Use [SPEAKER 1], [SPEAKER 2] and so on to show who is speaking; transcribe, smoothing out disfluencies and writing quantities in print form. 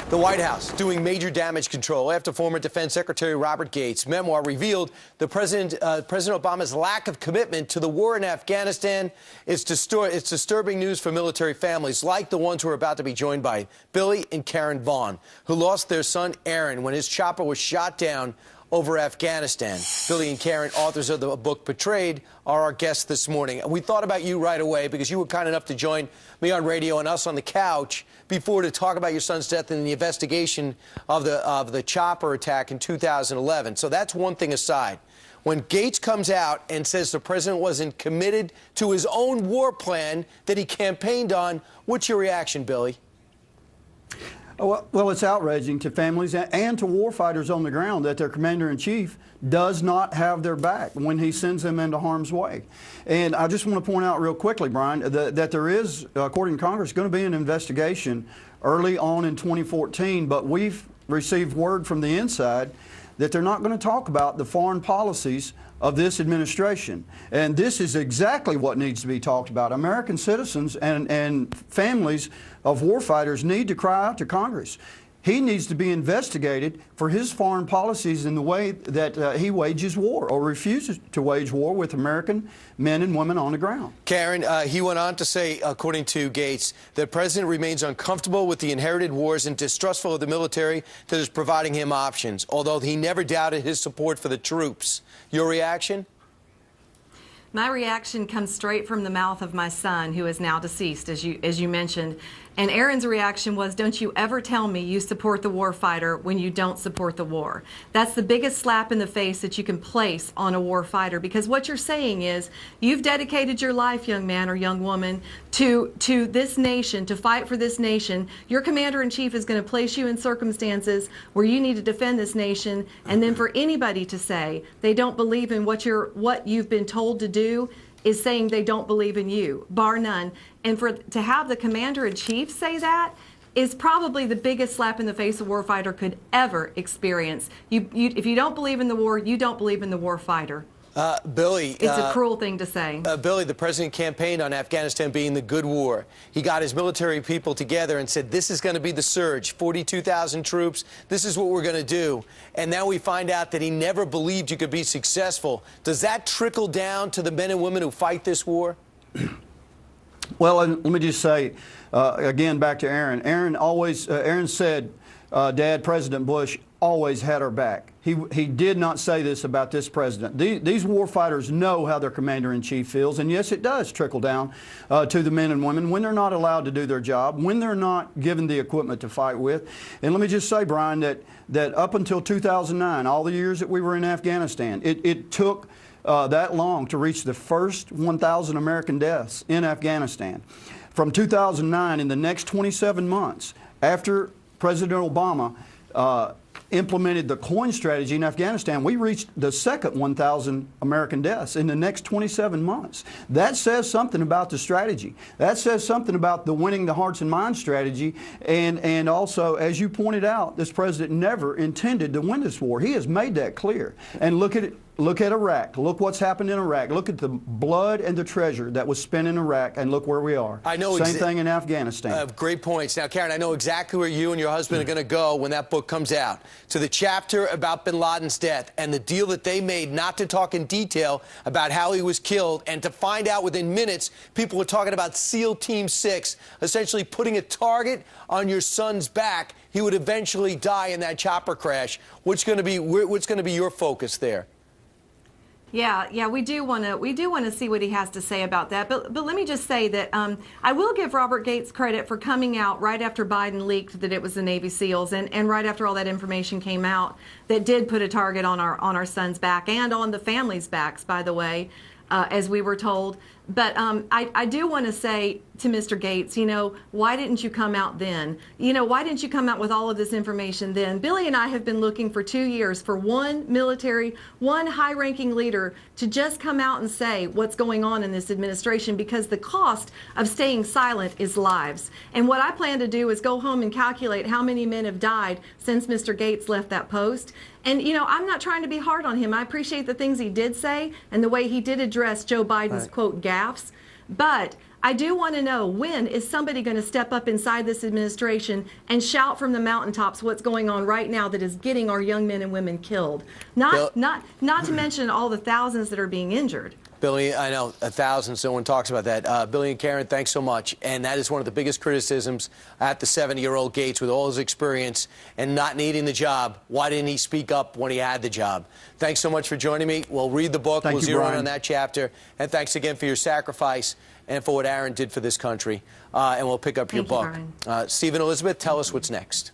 [SPEAKER 1] The White House doing major damage control after former Defense Secretary Robert Gates' memoir revealed President Obama's lack of commitment to the war in Afghanistan. It's disturbing news for military families like the ones who are about to be joined by Billy and Karen Vaughn, who lost their son Aaron when his chopper was shot down over Afghanistan. Billy and Karen, authors of the book Betrayed, are our guests this morning. We thought about you right away because you were kind enough to join me on radio and us on the couch before to talk about your son's death and the investigation of the chopper attack in 2011. So that's one thing aside. When Gates comes out and says the president wasn't committed to his own war plan that he campaigned on, what's your reaction, Billy?
[SPEAKER 2] Well, it's outraging to families and to warfighters on the ground that their commander-in-chief does not have their back when he sends them into harm's way. And I just want to point out real quickly, Brian, that there is, according to Congress, going to be an investigation early on in 2014, but we've received word from the inside that they're not going to talk about the foreign policies of this administration. And this is exactly what needs to be talked about. American citizens and families of warfighters need to cry out to Congress. He needs to be investigated for his foreign policies in the way that he wages war or refuses to wage war with American men and women on the ground.
[SPEAKER 1] Karen, he went on to say, according to Gates, the president remains uncomfortable with the inherited wars and distrustful of the military that is providing him options, although he never doubted his support for the troops. Your reaction?
[SPEAKER 3] My reaction comes straight from the mouth of my son, who is now deceased, as you mentioned. And Aaron's reaction was, don't you ever tell me you support the war fighter when you don't support the war. That's the biggest slap in the face that you can place on a war fighter, because what you're saying is you've dedicated your life, young man or young woman, to this nation, to fight for this nation. Your commander-in-chief is going to place you in circumstances where you need to defend this nation, and then for anybody to say they don't believe in what you've been told to do is saying they don't believe in you, bar none. And to have the commander-in-chief say that is probably the biggest slap in the face a warfighter could ever experience. If you don't believe in the war, you don't believe in the warfighter.
[SPEAKER 1] Billy,
[SPEAKER 3] it's a cruel thing to say.
[SPEAKER 1] Billy, the president campaigned on Afghanistan being the good war. He got his military people together and said, this is going to be the surge, 42,000 troops, this is what we're going to do. And now we find out that he never believed you could be successful. Does that trickle down to the men and women who fight this war?
[SPEAKER 2] Well, let me just say, again, back to Aaron. Aaron said, Dad, President Bush always had our back. He did not say this about this president. These war fighters know how their commander-in-chief feels, and yes, it does trickle down to the men and women when they're not allowed to do their job, when they're not given the equipment to fight with. And let me just say, Brian, that up until 2009, all the years that we were in Afghanistan, it took that long to reach the first 1,000 American deaths in Afghanistan. From 2009, in the next 27 months, after President Obama implemented the COIN strategy in Afghanistan, we reached the second 1,000 American deaths in the next 27 months. That says something about the strategy. That says something about the winning the hearts and minds strategy. And also, as you pointed out, this president never intended to win this war. He has made that clear. And look at it. Look at Iraq. Look what's happened in Iraq. Look at the blood and the treasure that was spent in Iraq, and look where we are.
[SPEAKER 1] I know.
[SPEAKER 2] Same thing in Afghanistan.
[SPEAKER 1] Great points. Now, Karen, I know exactly where you and your husband are going to go when that book comes out, to the chapter about bin Laden's death and the deal that they made not to talk in detail about how he was killed, and to find out within minutes people were talking about SEAL Team 6 essentially putting a target on your son's back. He would eventually die in that chopper crash. What's going to be your focus there?
[SPEAKER 3] Yeah, we do want to see what he has to say about that. But let me just say that I will give Robert Gates credit for coming out right after Biden leaked that it was the Navy SEALs, and right after all that information came out that did put a target on our son's back and on the family's backs, by the way, as we were told. But I do want to say to Mr. Gates, why didn't you come out then? Why didn't you come out with all of this information then? Billy and I have been looking for 2 years for one high-ranking leader to just come out and say what's going on in this administration, because the cost of staying silent is lives. And what I plan to do is go home and calculate how many men have died since Mr. Gates left that post. And, I'm not trying to be hard on him. I appreciate the things he did say and the way he did address Joe Biden's, quote, gaffes. But I do want to know, when is somebody going to step up inside this administration and shout from the mountaintops what's going on right now that is getting our young men and women killed? Not to mention all the thousands that are being injured.
[SPEAKER 1] Billy, I know, 1,000, no one talks about that. Billy and Karen, thanks so much. And that is one of the biggest criticisms at the 70-year-old Gates, with all his experience and not needing the job. Why didn't he speak up when he had the job? Thanks so much for joining me. We'll read the book. We'll zero in on that chapter. And thanks again for your sacrifice and for what Aaron did for this country. And we'll pick up your book.
[SPEAKER 3] Brian.
[SPEAKER 1] Stephen, Elizabeth, tell us what's next.